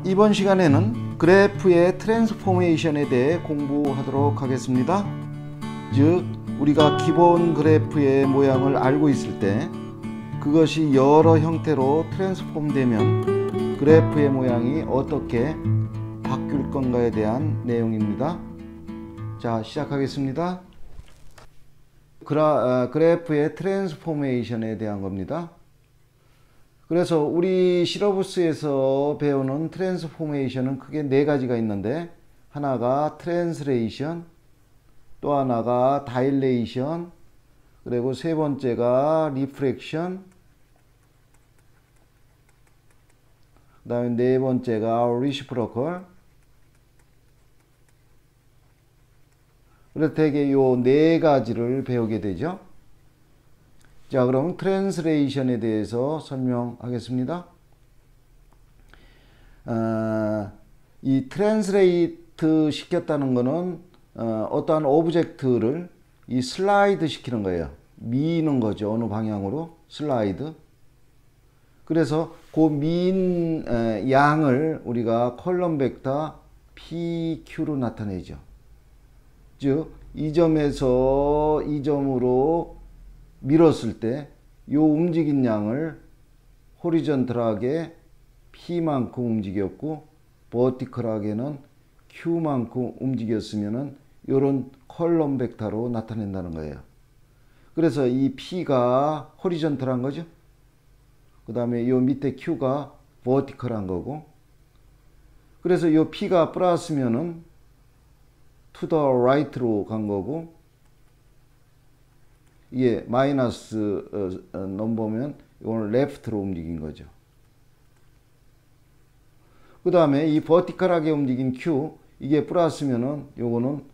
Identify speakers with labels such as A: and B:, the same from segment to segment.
A: 이번 시간에는 그래프의 트랜스포메이션에 대해 공부하도록 하겠습니다. 즉, 우리가 기본 그래프의 모양을 알고 있을 때 그것이 여러 형태로 트랜스폼 되면 그래프의 모양이 어떻게 바뀔 건가에 대한 내용입니다. 자, 시작하겠습니다. 그래프의 트랜스포메이션에 대한 겁니다. 그래서 우리 시러브스에서 배우는 트랜스포메이션은 크게 네 가지가 있는데, 하나가 트랜스레이션, 또 하나가 다일레이션, 그리고 세 번째가 리프렉션, 그 다음에 네 번째가 리시프로컬. 그래서 대개 요 네 가지를 배우게 되죠. 자, 그럼 트랜스레이션에 대해서 설명하겠습니다. 이 트랜스레이트 시켰다는 것은 어떠한 오브젝트를 이 슬라이드 시키는 거예요. 미는 거죠. 어느 방향으로 슬라이드. 그래서 그 민 양을 우리가 컬럼 벡터 PQ로 나타내죠. 즉, 이 점에서 이 점으로 밀었을 때 이 움직인 양을 호리전털하게 P만큼 움직였고 버티컬하게는 Q만큼 움직였으면은 이런 컬럼 벡터로 나타낸다는 거예요. 그래서 이 P가 호리전털한 거죠. 그 다음에 이 밑에 Q가 버티컬한 거고, 그래서 이 P가 플러스면은 to the right로 간 거고, 이게 마이너스 넘버면 이거는 left로 움직인 거죠. 그 다음에 이 버티컬하게 움직인 Q, 이게 플러스면은 요거는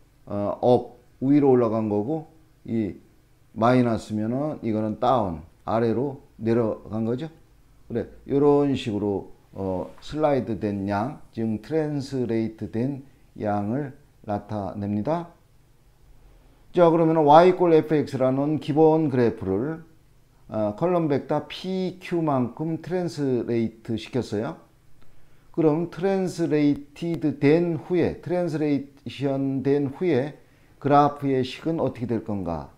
A: up, 위로 올라간 거고, 이 마이너스면은 이거는 down, 아래로 내려간 거죠. 그래, 요런 식으로 슬라이드 된 양, 즉 트랜스레이트 된 양을 나타냅니다. 자, 그러면 y=fx라는 기본 그래프를 컬럼 벡터 PQ만큼 트랜스레이트 시켰어요. 그럼 트랜스레이티드 된 후에, 트랜스레이션 된 후에 그래프의 식은 어떻게 될 건가?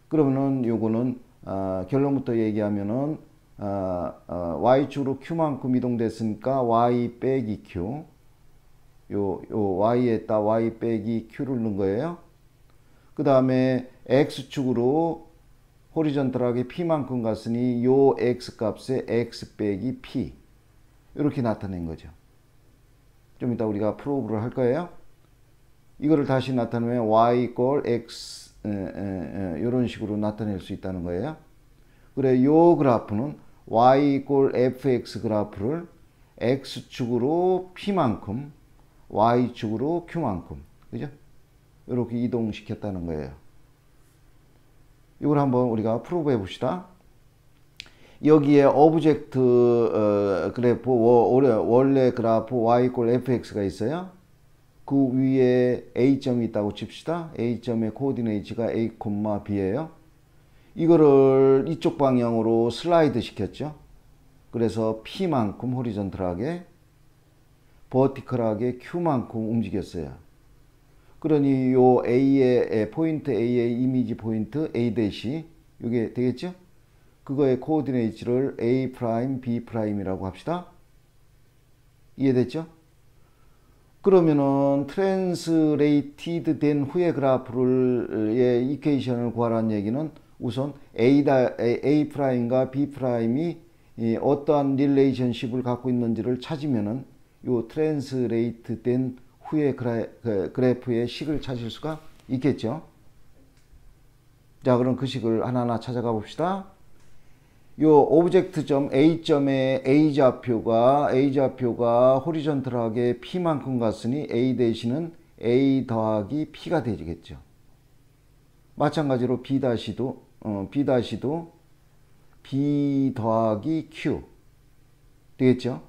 A: 그러면은 요거는 결론부터 얘기하면은 y축으로 q만큼 이동됐으니까 y 빼기 q, 요 y에다 y 빼기 q를 넣은 거예요. 그 다음에 x축으로 호리전털하게 p만큼 갔으니 요 x 값에 x 빼기 p, 이렇게 나타낸 거죠. 좀 이따 우리가 프로브를 할 거예요. 이거를 다시 나타내면 y = x 이런 식으로 나타낼 수 있다는 거예요. 그래, 요 그래프는 y = fx 그래프를 x축으로 p만큼, y축으로 q만큼, 그죠? 이렇게 이동시켰다는 거예요. 이걸 한번 우리가 프로브 해봅시다. 여기에 오브젝트 그래프, 원래 그래프 y = fx가 있어요. 그 위에 A점이 있다고 칩시다. A점의 코오디네이트가 A, B예요. 이거를 이쪽 방향으로 슬라이드 시켰죠. 그래서 P만큼 호리전털하게, 버티컬하게 Q만큼 움직였어요. 그러니 요 A의 포인트, A의 이미지 포인트 A 대시, 이게 되겠죠? 그거의 코오디네이트를 A 프라임, B 프라임이라고 합시다. 이해됐죠? 그러면은 트랜스레이티드 된 후에 그래프의 이퀘이션을 구하라는 얘기는 우선 A 프라임과 B 프라임이 어떠한 릴레이션십을 갖고 있는지를 찾으면은 요 트랜스레이트 된 후에 그래프의 식을 찾을 수가 있겠죠. 자, 그럼 그 식을 하나하나 찾아가 봅시다. 요 오브젝트점 A점의 A좌표가 호리전털하게 P만큼 갔으니 A 대신은 A 더하기 P가 되겠죠. 마찬가지로 B 다시도 B 더하기 Q 되겠죠.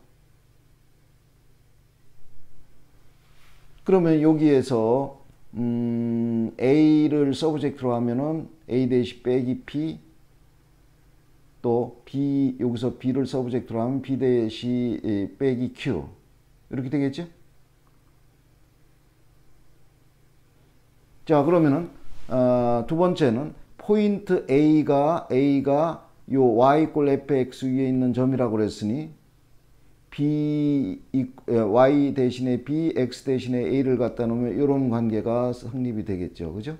A: 그러면 여기에서 A를 서브젝트로 하면은 A 대시 빼기 P, 또 B, 여기서 B를 서브젝트로 하면 B 대시 빼기 Q. 이렇게 되겠죠? 자, 그러면은, 두 번째는 포인트 A가 요 Y 이꼴 fx 위에 있는 점이라고 그랬으니, Y 대신에 B, X 대신에 A를 갖다 놓으면 이런 관계가 성립이 되겠죠. 그죠?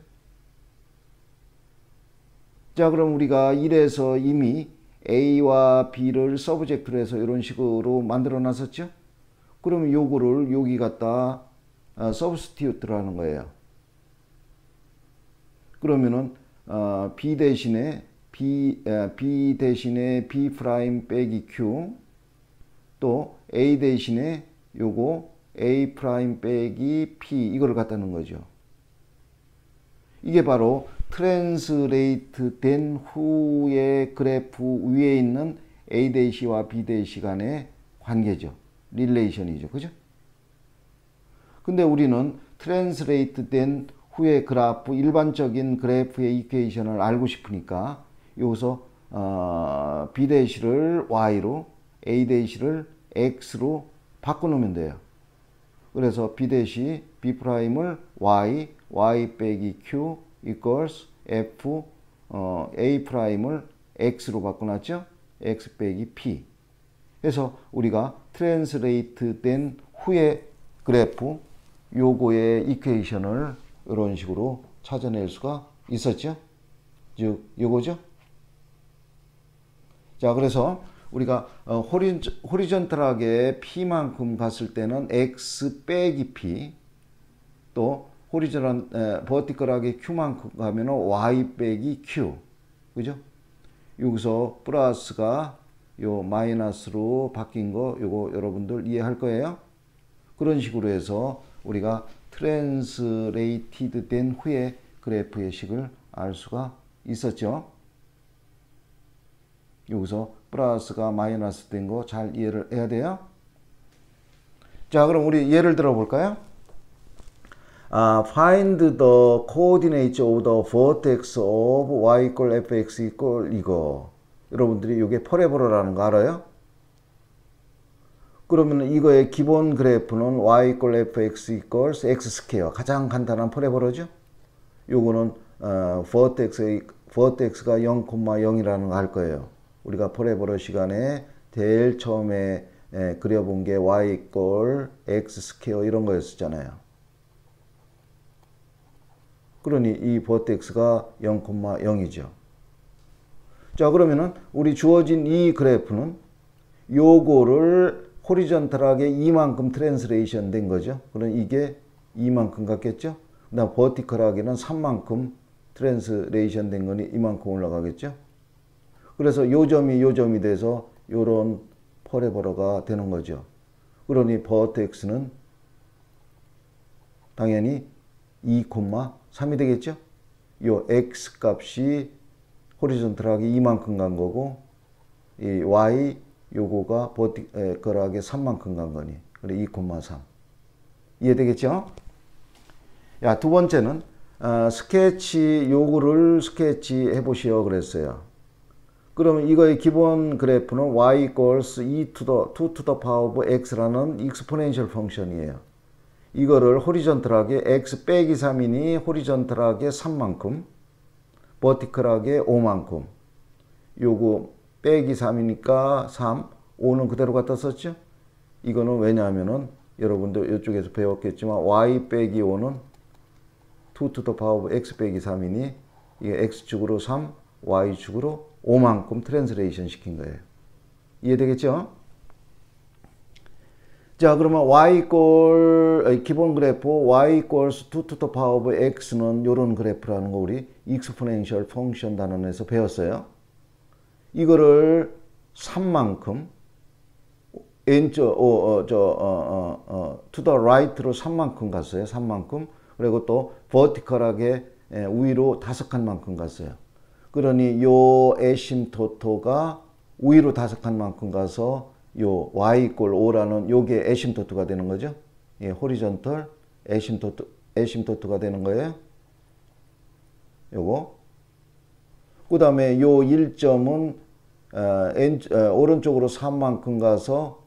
A: 자, 그럼 우리가 이래서 이미 A와 B를 서브젝트로 해서 이런 식으로 만들어 놨었죠? 그러면 요거를 여기 갖다 서브스티튜트를 하는 거예요. 그러면은 B 대신에 B 대신에 B 프라임 빼기 Q, 또 A 대신에 요거 A 프라임 빼기 P, 이거를 갖다 놓은 거죠. 이게 바로 트랜스레이트 된 후의 그래프 위에 있는 A 대시와 B 대시 간의 관계죠. 릴레이션이죠. 그죠? 근데 우리는 트랜스레이트 된 후의 그래프, 일반적인 그래프의 이퀘이션을 알고 싶으니까 여기서 B 대시를 Y로, A 대시를 X로 바꿔놓으면 돼요. 그래서 B 대시 B 프라임을 Y, Y 빼기 Q equals F, A 프라임을 X로 바꿔놨죠? X 빼기 P. 그래서 우리가 트랜스레이트 된 후의 그래프, 요거의 이퀘이션을 이런 식으로 찾아낼 수가 있었죠? 즉, 요거죠? 자, 그래서 우리가 호리전탈하게 P만큼 갔을 때는 X 빼기 P, 또 버티컬하게 Q만큼 가면 Y 빼기 Q. 그죠? 여기서 플러스가 요 마이너스로 바뀐 거, 요거 여러분들 이해할 거예요. 그런 식으로 해서 우리가 트랜스레이티드 된 후에 그래프의 식을 알 수가 있었죠. 여기서 플러스가 마이너스 된 거 잘 이해를 해야 돼요. 자, 그럼 우리 예를 들어 볼까요? Find the coordinates of the vertex of y equal fx equal 이거. 여러분들이 이게 퍼레보라라는 거 알아요? 그러면 이거의 기본 그래프는 y equal fx equals x 스퀘어. 가장 간단한 퍼레보라죠? 요거는 vertex가 0,0이라는 거 할 거예요. 우리가 퍼레보라 시간에 제일 처음에 그려본 게 y equal x 스퀘어 이런 거였었잖아요. 그러니 이 버텍스가 0,0이죠. 자, 그러면은 우리 주어진 이 그래프는 요거를 호리전탈하게 이만큼 트랜스레이션 된 거죠. 그럼 이게 이만큼 같겠죠. 그다음 버티컬하게는 3만큼 트랜스레이션 된 거니 이만큼 올라가겠죠. 그래서 요 점이 돼서 요런 퍼레보라가 되는 거죠. 그러니 버텍스는 당연히 2,3이 되겠죠. 요 x 값이 호리존탈하게 이만큼 간 거고, 이 y 요거가 버티컬하게 3만큼 간 거니. 그래 2,3. 이해되겠죠? 야, 두 번째는 스케치, 요거를 스케치 해보시오 그랬어요. 그러면 이거의 기본 그래프는 y equals 2 to the power of x라는 익스포넨셜 펑션이에요. 이거를 호리전탈하게 x 빼기 3이니 호리전탈하게 3만큼, 버티컬하게 5만큼. 요거 빼기 3이니까 3, 5는 그대로 갖다 썼죠? 이거는 왜냐하면은 여러분들 이쪽에서 배웠겠지만 y 빼기 5는 2 to the power of x 빼기 3이니 이게 x축으로 3, y축으로 5만큼 트랜스레이션 시킨 거예요. 이해되겠죠? 자, 그러면 기본 그래프 y equals 2 to the power of x는 이런 그래프라는 거 우리 익스포넨셜 펑션 단원에서 배웠어요. 이거를 3만큼 to the right로 3만큼 갔어요. 3만큼. 그리고 또 vertical하게 위로 5칸만큼 갔어요. 그러니 요 에심토토가 위로 5칸만큼 가서 요 y equal 5라는 요게 에심토토가 되는 거죠. 예, 호리존털 에심토토가 되는 거예요. 요거. 그 다음에 요 1점은 오른쪽으로 3만큼 가서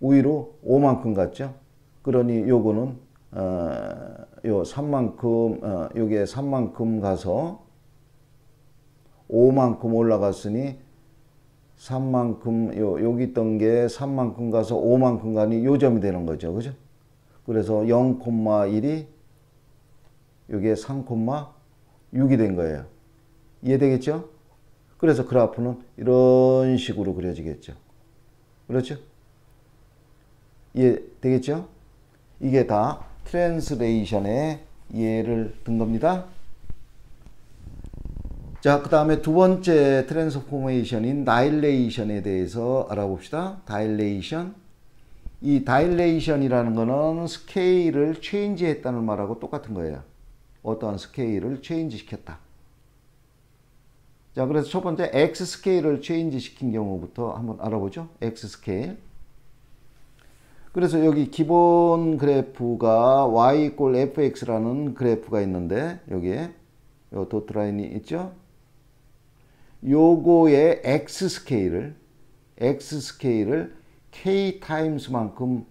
A: 위로 5만큼 갔죠. 그러니 요거는 요 3만큼 요게 3만큼 가서 5만큼 올라갔으니 3만큼 여기 있던 게 3만큼 가서 5만큼 가니 요 점이 되는 거죠. 그죠? 그래서 0,1이 요게 3,6이 된 거예요. 이해되겠죠? 그래서 그래프는 이런 식으로 그려지겠죠. 그렇죠? 이해되겠죠? 이게 다 트랜스레이션의 예를 든 겁니다. 자, 그 다음에 두 번째 트랜스포메이션인 다일레이션에 대해서 알아봅시다. 다일레이션. 이 다일레이션이라는 거는 스케일을 체인지 했다는 말하고 똑같은 거예요. 어떠한 스케일을 체인지 시켰다. 자, 그래서 첫 번째 X 스케일을 체인지 시킨 경우부터 한번 알아보죠. X 스케일. 그래서 여기 기본 그래프가 y 이꼴 fx라는 그래프가 있는데 여기에 요 도트 라인이 있죠. 요거의 x 스케일을 k 타임스만큼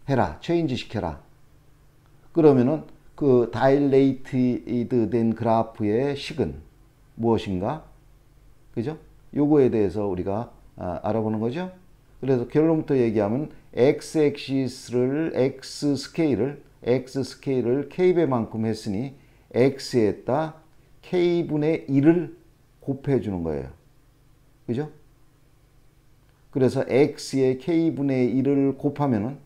A: 해라. 체인지 시켜라. 그러면은 그 다일레이티드 된 그래프의 식은 무엇인가? 그죠? 요거에 대해서 우리가 알아보는 거죠. 그래서 결론부터 얘기하면 x 스케일을 k배만큼 했으니 x에다 k분의 1을 곱해 주는 거예요. 그죠? 그래서 x에 k분의 1을 곱하면은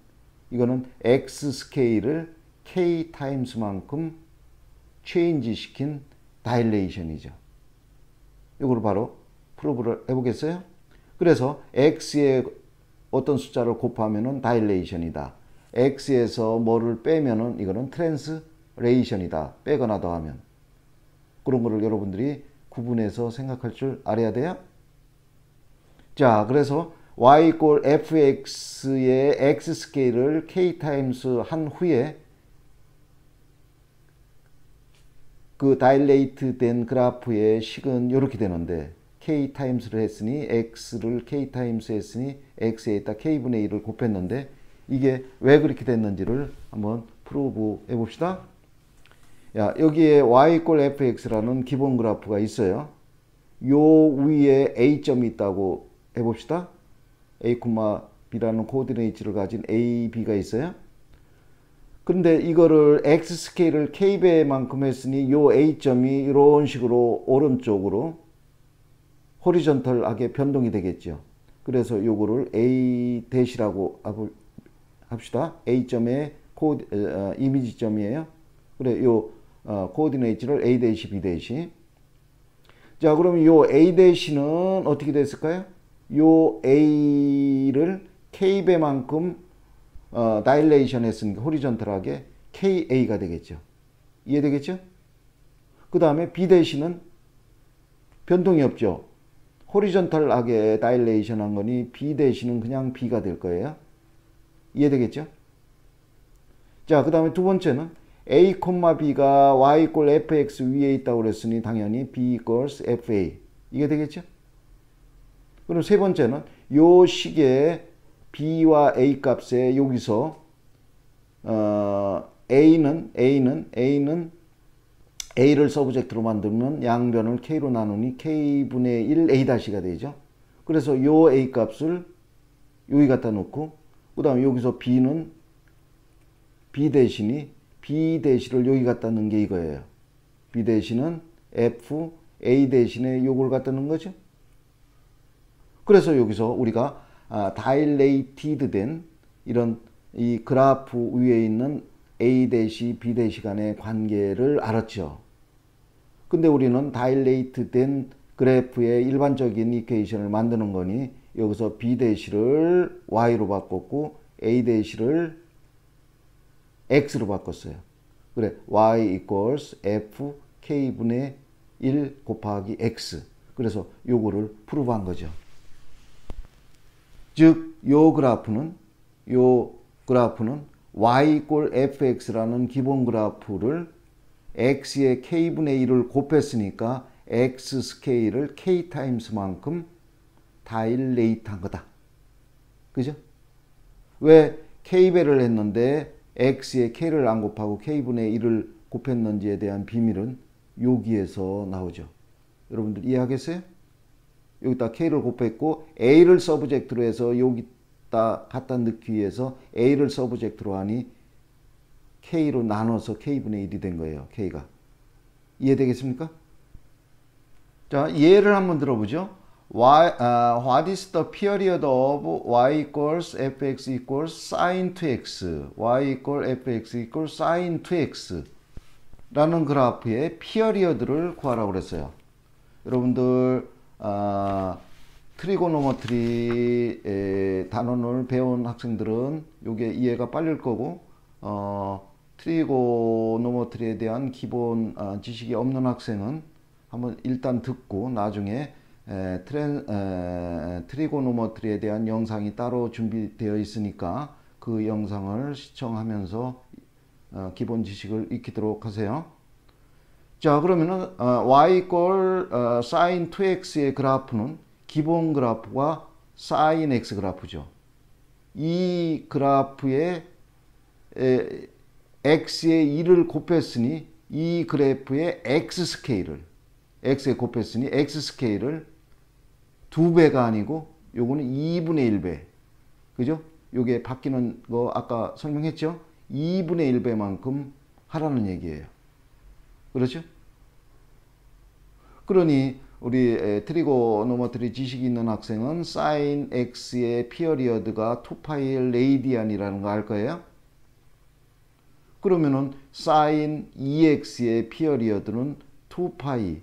A: 이거는 x 스케일을 k 타임스만큼 체인지 시킨 다일레이션이죠. 이걸 바로 프로브를 해보겠어요? 그래서 x에 어떤 숫자를 곱하면은 다일레이션이다. x에서 뭐를 빼면은 이거는 트랜스레이션이다. 빼거나 더하면. 그런 거를 여러분들이 구분해서 생각할 줄 알아야 돼요. 자, 그래서 y 이꼴 fx의 x 스케일을 k 타임스 한 후에 그 다일레이트 된 그래프의 식은 이렇게 되는데 k 타임스를 했으니 x를 k 타임스 했으니 x에다 k분의 1을 곱했는데 이게 왜 그렇게 됐는지를 한번 프로브 해봅시다. 야, 여기에 y 이꼴 fx라는 기본 그래프가 있어요. 요 위에 a점이 있다고 해봅시다. a, b라는 코오디네이트를 가진 a, b가 있어요. 근데 이거를 x 스케일을 k배만큼 했으니 요 a점이 이런 식으로 오른쪽으로 호리존털하게 변동이 되겠죠. 그래서 요거를 a 대시라고 합시다. a점의 이미지점이에요. 그래, 요 코오디네이트를 a 대시 b 대시. 자, 그러면 요 a 대시는 어떻게 됐을까요? 요 a를 k배만큼 다일레이션 했으니까 호리존털하게 KA가 되겠죠. 이해되겠죠? 그 다음에 B 대시는 변동이 없죠. 호리존털하게 다일레이션 한 거니 B 대시는 그냥 B가 될 거예요. 이해되겠죠? 자, 그 다음에 두 번째는 A, B가 Y 이꼴 fx 위에 있다고 그랬으니 당연히 B equals FA. 이게 되겠죠? 그럼 세 번째는 요 식의 b와 a 값에 여기서 a는 a를 서브젝트로 만들면 양변을 k로 나누니 k분의 1 a-가 되죠. 그래서 요 a 값을 여기 갖다 놓고 그 다음에 여기서 b는 b 대신이 b 대신을 여기 갖다 넣은 게 이거예요. b 대신은 f a 대신에 요걸 갖다 넣은 거죠. 그래서 여기서 우리가 다일레이티드 된 이런 이 그래프 위에 있는 A 대시 B 대시 간의 관계를 알았죠. 근데 우리는 다일레이트 된 그래프의 일반적인 이퀘이션을 만드는 거니 여기서 B 대시를 Y로 바꿨고 A 대시를 X로 바꿨어요. 그래, Y equals F K분의 1 곱하기 X. 그래서 요거를 프루브한 거죠. 즉, 요 그래프는 y 이꼴 fx라는 기본 그래프를 x의 k분의 1을 곱했으니까 x 스케일을 k 타임스만큼 다일레이트 한 거다. 그죠? 왜 k배를 했는데 x에 k를 안 곱하고 k분의 1을 곱했는지에 대한 비밀은 여기에서 나오죠. 여러분들 이해하겠어요? 여기다 k를 곱했고 a를 서브젝트로 해서 여기다 갖다 넣기 위해서 a를 서브젝트로 하니 k로 나눠서 k분의 1이 된 거예요. k가. 이해되겠습니까? 자, 예를 한번 들어보죠. What is the period of y equals fx equals sin 2x? y equals fx equals sin 2x 라는 그래프의 피어리어드를 구하라고 그랬어요. 여러분들 트리고노메트리 단원을 배운 학생들은 이게 이해가 빨릴 거고 트리고노메트리에 대한 기본 지식이 없는 학생은 한번 일단 듣고 나중에 트리고노메트리에 대한 영상이 따로 준비되어 있으니까 그 영상을 시청하면서 기본 지식을 익히도록 하세요. 자, 그러면은 y equal sin 2x의 그래프는 기본 그래프가 sin x 그래프죠. 이 그래프에 x에 1을 곱했으니 이 그래프의 x 스케일을 x에 곱했으니 x 스케일을 2배가 아니고 요거는 2분의 1배. 그죠? 요게 바뀌는 거 아까 설명했죠? 2분의 1배만큼 하라는 얘기예요. 그렇죠? 그러니 우리 트리고노메트리 지식이 있는 학생은 sin x의 피어리어드가 2파이 레이디안이라는 거 알 거예요. 그러면은 sin 2x의 피어리어드는 2파이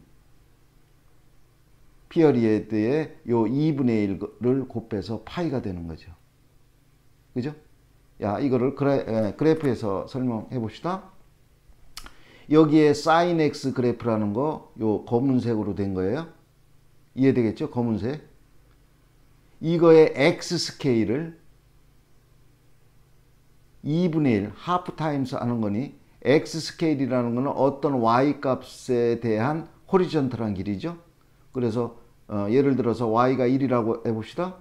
A: 피어리어드에 요 2분의 1을 곱해서 파이가 되는 거죠. 그죠? 야, 이거를 그래프에서 설명해 봅시다. 여기에 sin x 그래프라는 거 요 검은색으로 된 거예요. 이해되겠죠? 검은색. 이거의 x 스케일을 2분의 1 하프 타임스 하는 거니 x 스케일이라는 거는 어떤 y 값에 대한 호리존털한 길이죠. 그래서 예를 들어서 y가 1이라고 해봅시다.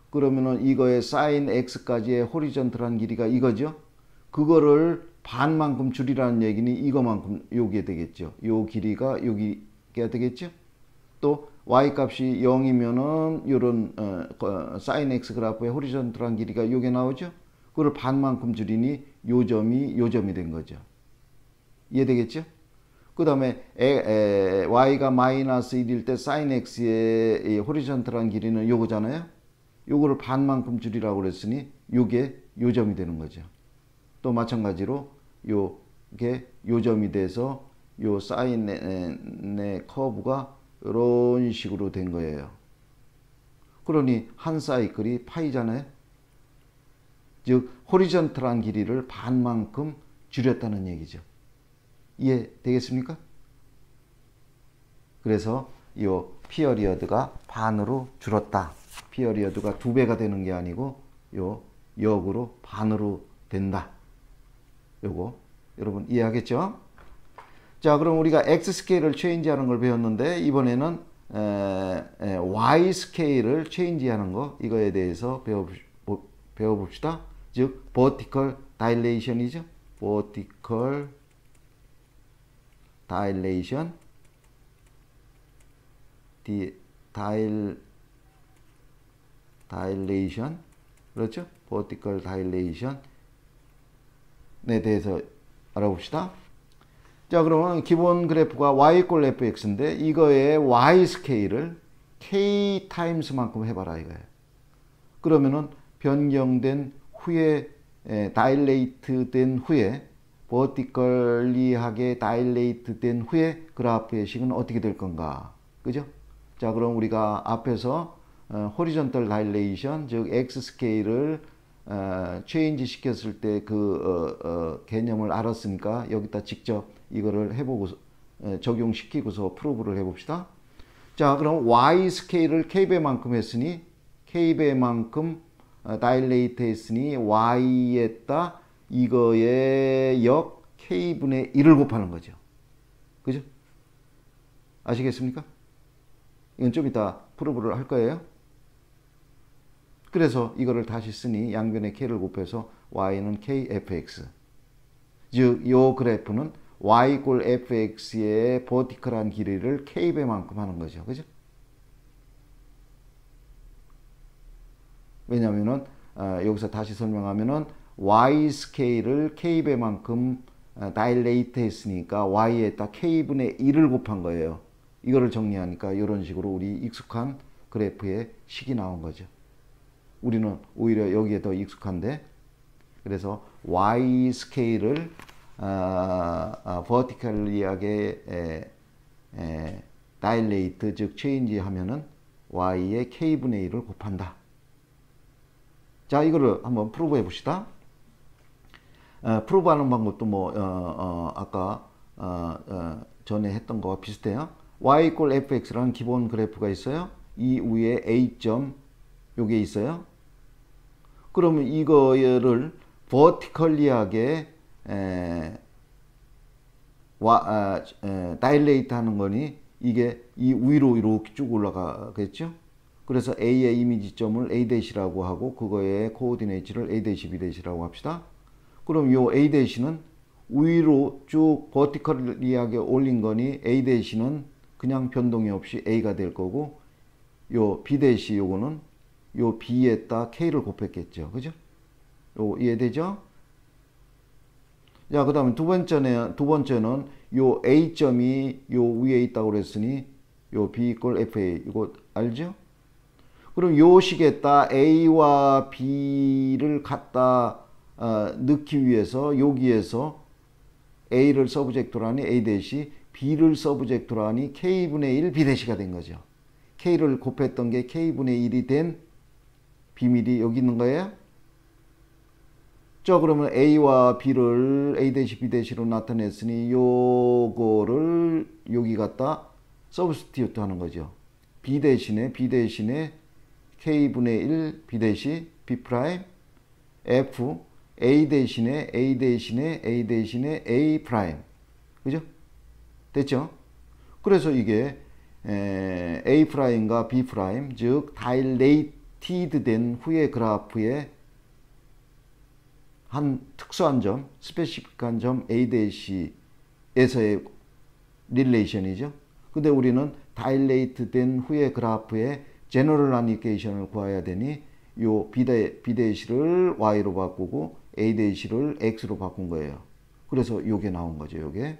A: 그러면은 이거의 sin x까지의 호리존털한 길이가 이거죠. 그거를 반만큼 줄이라는 얘기니 이거만큼 요게 되겠죠. 요 길이가 여기가 되겠죠. 또 y 값이 0이면은 요런 sin x 그래프의 호리존털한 길이가 요게 나오죠. 그걸 반만큼 줄이니 요 점이 된 거죠. 이해되겠죠? 그 다음에 y가 마이너스 1일 때 sin x의 호리존털한 길이는 요거잖아요. 요거를 반만큼 줄이라고 그랬으니 요게 요 점이 되는 거죠. 또 마찬가지로 요게 요 점이 돼서 요 사인의 커브가 이런 식으로 된 거예요. 그러니 한 사이클이 파이잖아요. 즉 호리존털한 길이를 반만큼 줄였다는 얘기죠. 이해되겠습니까? 그래서 이 피어리어드가 반으로 줄었다. 피어리어드가 2배가 되는 게 아니고 요 역으로 반으로 된다. 요거 여러분 이해하겠죠? 자, 그럼 우리가 x 스케일을 체인지하는 걸 배웠는데 이번에는 y 스케일을 체인지하는 거 이거에 대해서 배워봅시다. 즉 vertical dilation이죠. vertical dilation, dilation, 그렇죠? vertical dilation에 대해서 알아봅시다. 자, 그러면 기본 그래프가 y equal fx인데 이거의 y 스케일을 k 타임스만큼 해봐라 이거예요. 그러면은 변경된 후에 다일레이트 된 후에 버티컬리하게 다일레이트 된 후에 그래프의 식은 어떻게 될 건가? 그죠? 자, 그럼 우리가 앞에서 호리존털 다일레이션, 즉 x 스케일을 체인지 시켰을 때 그 개념을 알았으니까 여기다 직접 이거를 해보고 적용시키고서 프로브를 해봅시다. 자, 그럼 y 스케일을 k배만큼 했으니 k배만큼 다일레이트 했으니 y에다 이거의 역 k분의 1을 곱하는 거죠. 그죠? 아시겠습니까? 이건 좀 이따 프로브를 할 거예요. 그래서 이거를 다시 쓰니 양변에 k를 곱해서 y는 kfx. 즉, 이 그래프는 y 이꼴 fx의 버티컬한 길이를 k배만큼 하는 거죠. 그죠? 왜냐면은 여기서 다시 설명하면은 y 스케일을 k배만큼 다일레이트 했으니까 y에다 k분의 1을 곱한 거예요. 이거를 정리하니까 이런 식으로 우리 익숙한 그래프의 식이 나온 거죠. 우리는 오히려 여기에 더 익숙한데, 그래서 y 스케일을 버티컬리하게 다일레이트, 즉 체인지 하면은 y의 k분의 1을 곱한다. 자, 이거를 한번 프로브 해봅시다. 프로브하는 방법도 뭐 아까 전에 했던 거와 비슷해요. y 이꼴 fx라는 기본 그래프가 있어요. 이 위에 a점 요게 있어요. 그러면 이거를 버티컬리하게 다일레이트 하는 거니 이게 이 위로 이렇게 쭉 올라가겠죠. 그래서 A의 이미지점을 A-라고 하고 그거의 코오디네이트를 A-, B-라고 합시다. 그럼 요 A-는 위로 쭉 버티컬리하게 올린 거니 A-는 그냥 변동이 없이 A가 될 거고, 요 B- 요거는 요 B에다 K를 곱했겠죠. 그죠? 요 이해되죠? 자, 그 다음에 두 번째는 요 A점이 요 위에 있다고 그랬으니 요 B 이꼴 FA 이거 알죠? 그럼 요 식에다 A와 B를 갖다 넣기 위해서 여기에서 A를 서브젝트로 하니 A-, B를 서브젝트로 하니 K분의 1 B-가 된 거죠. K를 곱했던 게 K분의 1이 된 비밀이 여기 있는 거예요. 자, 그러면 A와 B를 A-, B-로 나타냈으니 요거를 여기 갖다 서브스티튜트 하는 거죠. B 대신에 K분의 1 B 대신 B 프라임 F A 대신에 A 프라임. 그죠? 됐죠? 그래서 이게 A 프라임과 B 프라임, 즉 다일레이티드 된 후의 그래프의 한 특수한 점, 스페시픽한 점 A-에서의 릴레이션이죠. 근데 우리는 다일레이트 된 후의 그래프의 제너럴 라니케이션을 구해야 되니 요 B-를 Y로 바꾸고 A-를 X로 바꾼 거예요. 그래서 요게 나온 거죠, 요게.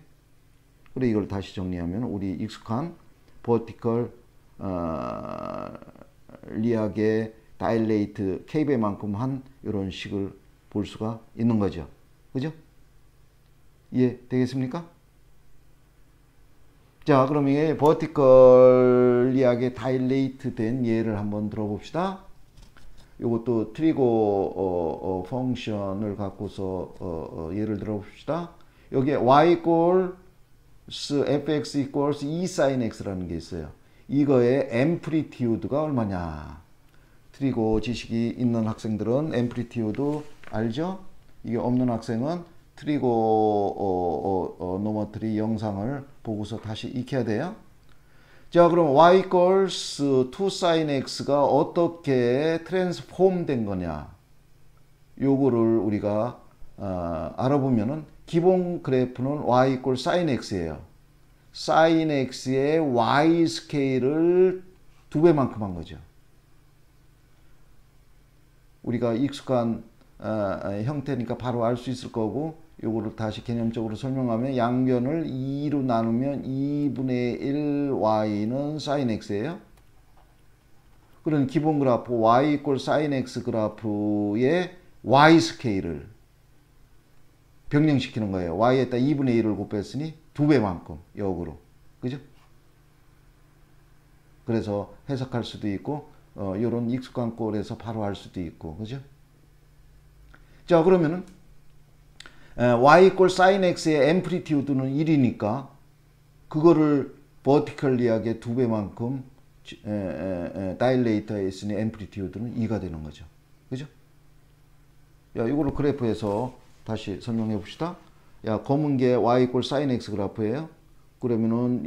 A: 그래 이걸 다시 정리하면 우리 익숙한 버티컬 리하게 다일레이트 K배만큼 한 이런 식을 볼 수가 있는 거죠. 그죠? 이해 되겠습니까? 자, 그럼 이게 버티컬리하게 다일레이트 된 예를 한번 들어봅시다. 이것도 트리거 펑션을 갖고서 예를 들어봅시다. 여기에 y equals fx equals e sin x라는 게 있어요. 이거의 앰플리튜드가 얼마냐. 트리거 지식이 있는 학생들은 앰플리튜드 알죠? 이게 없는 학생은 트리거 노머트리 영상을 보고서 다시 익혀야 돼요. 자, 그럼 y equals 2 sin x가 어떻게 트랜스폼 된 거냐. 요거를 우리가 알아보면은 기본 그래프는 y equals sin x예요. sin x의 y 스케일을 2배만큼 한 거죠. 우리가 익숙한 형태니까 바로 알 수 있을 거고, 요거를 다시 개념적으로 설명하면 양변을 2로 나누면 2분의 1 y는 sin x예요. 그런 기본 그래프 y 이꼴 sin x 그래프의 y 스케일을 병령시키는 거예요. y에다 2분의 1을 곱했으니 2배만큼 역으로. 그죠? 그래서 해석할 수도 있고 요런 익숙한 꼴에서 바로 할 수도 있고. 그죠? 자, 그러면은 y 이꼴 sin x의 앰플리튜드는 1이니까 그거를 버티컬리하게 2배만큼 다일레이터에 있으니 앰플리튜드는 2가 되는 거죠. 그죠? 야, 이거를 그래프에서 다시 설명해 봅시다. 야, 검은 게 y 이꼴 sin x 그래프예요. 그러면은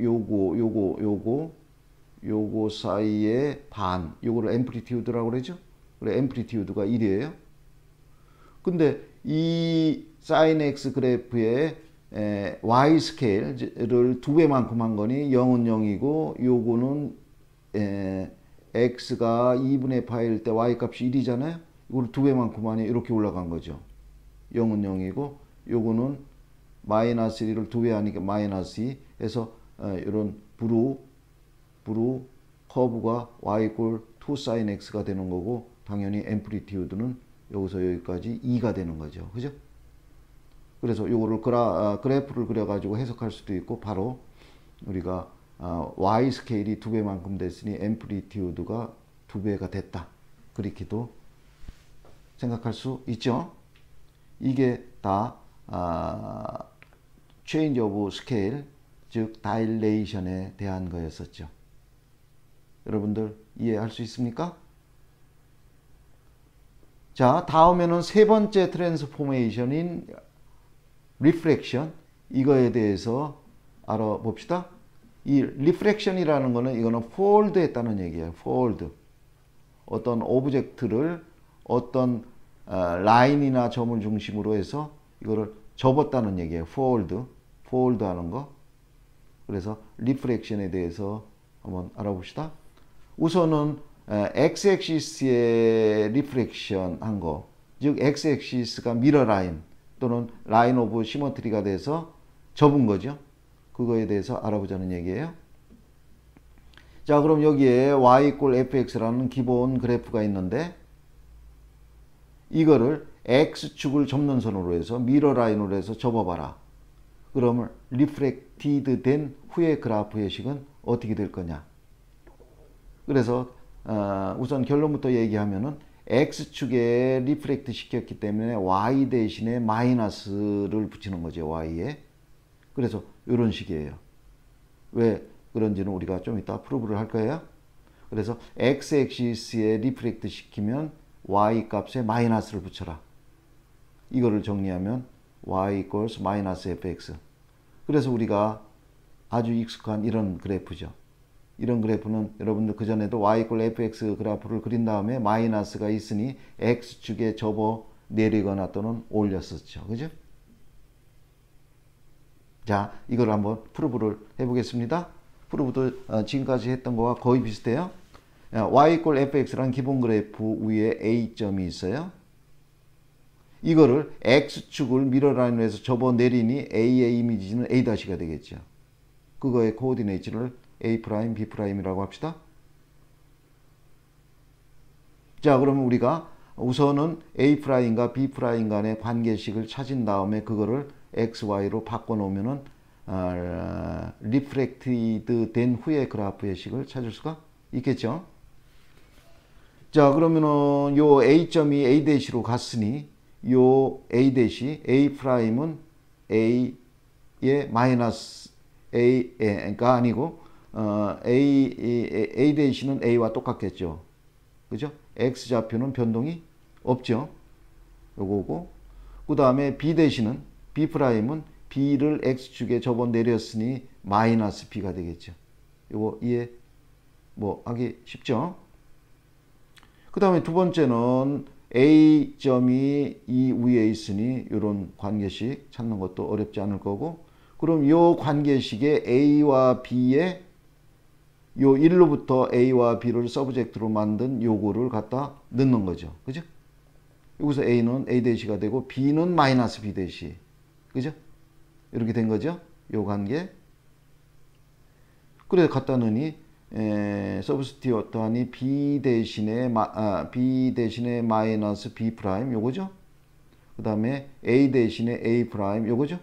A: 요거 사이에 반, 요거를 앰플리튜드라고 그러죠. 그래, 앰플리튜드가 1이에요. 근데 이 사인 x 그래프의 y 스케일을 2배만큼 한 거니 0은 0이고 요거는 x가 2분의 파일 때 y 값이 1이잖아요. 이걸 2배만큼 하니 이렇게 올라간 거죠. 0은 0이고 요거는 마이너스 1을 2배 하니까 마이너스 2 해서 이런 브루 커브가 y 이퀄 2 sin x가 되는 거고 당연히 앰플리튜드는 여기서 여기까지 2가 되는 거죠. 그죠? 그래서 요거를 그래프를 그려가지고 해석할 수도 있고 바로 우리가 y 스케일이 2배만큼 됐으니 앰플리튜드가 2배가 됐다. 그렇게도 생각할 수 있죠. 이게 다 change of scale, 즉 dilation에 대한 거였었죠. 여러분들 이해할 수 있습니까? 자, 다음에는 세 번째 트랜스포메이션인 리프렉션, 이거에 대해서 알아봅시다. 이 리프렉션이라는 거는 이거는 폴드 했다는 얘기예요. 폴드. 어떤 오브젝트를 어떤 라인이나 점을 중심으로 해서 이거를 접었다는 얘기예요. 폴드 하는 거. 그래서 리프렉션에 대해서 한번 알아봅시다. 우선은 x-액시스의 리프렉션 한 거, 즉 x-액시스가 미러 라인 또는 라인 오브 시머트리가 돼서 접은 거죠. 그거에 대해서 알아보자는 얘기예요. 자, 그럼 여기에 y 이퀄 fx라는 기본 그래프가 있는데 이거를 x축을 접는 선으로 해서 미러 라인으로 해서 접어봐라. 그러면 리프렉티드 된 후의 그래프 형식은 어떻게 될 거냐. 그래서 우선 결론부터 얘기하면은 x축에 리프렉트 시켰기 때문에 y 대신에 마이너스를 붙이는 거죠. y에. 그래서 이런 식이에요. 왜 그런지는 우리가 좀 이따 프루브를 할 거예요. 그래서 x-액시스에 리프렉트 시키면 y 값에 마이너스를 붙여라. 이거를 정리하면 y equals 마이너스 fx. 그래서 우리가 아주 익숙한 이런 그래프죠. 이런 그래프는 여러분들 그전에도 y equal fx 그래프를 그린 다음에 마이너스가 있으니 x축에 접어 내리거나 또는 올렸었죠. 그죠? 자, 이걸 한번 프루브를 해보겠습니다. 프루브도 지금까지 했던 거와 거의 비슷해요. y equal fx라는 기본 그래프 위에 A점이 있어요. 이거를 x축을 미러라인으로 해서 접어 내리니 A의 이미지는 A'가 되겠죠. 그거의 코오디네이트를 A', B'이라고 합시다. 자, 그러면 우리가 우선은 A'과 B' 간의 관계식을 찾은 다음에 그거를 XY로 바꿔놓으면은 리프렉티드 된 후의 그래프의 식을 찾을 수가 있겠죠. 자, 그러면은 요 A점이 A'로 갔으니 요 A'은 A의 마이너스 A가 아니고 A''는 A와 똑같겠죠. 그죠? X좌표는 변동이 없죠. 요거고. 그 다음에 B'은 B'를 X축에 접어 내렸으니 마이너스 B가 되겠죠. 요거 이해 하기 쉽죠? 그 다음에 두 번째는 A점이 이 위에 있으니 이런 관계식 찾는 것도 어렵지 않을 거고, 그럼 이 관계식에 A와 B에 요 1로부터 A와 B를 서브젝트로 만든 요거를 갖다 넣는 거죠. 그죠? 여기서 A는 A'가 되고 B는 마이너스 B'. 그죠? 이렇게 된 거죠. 요 관계. 그래서 갖다 넣으니 서브스티튜트 하니 B 대신에 마이너스 B' 요거죠. 그 다음에 A 대신에 A' 요거죠.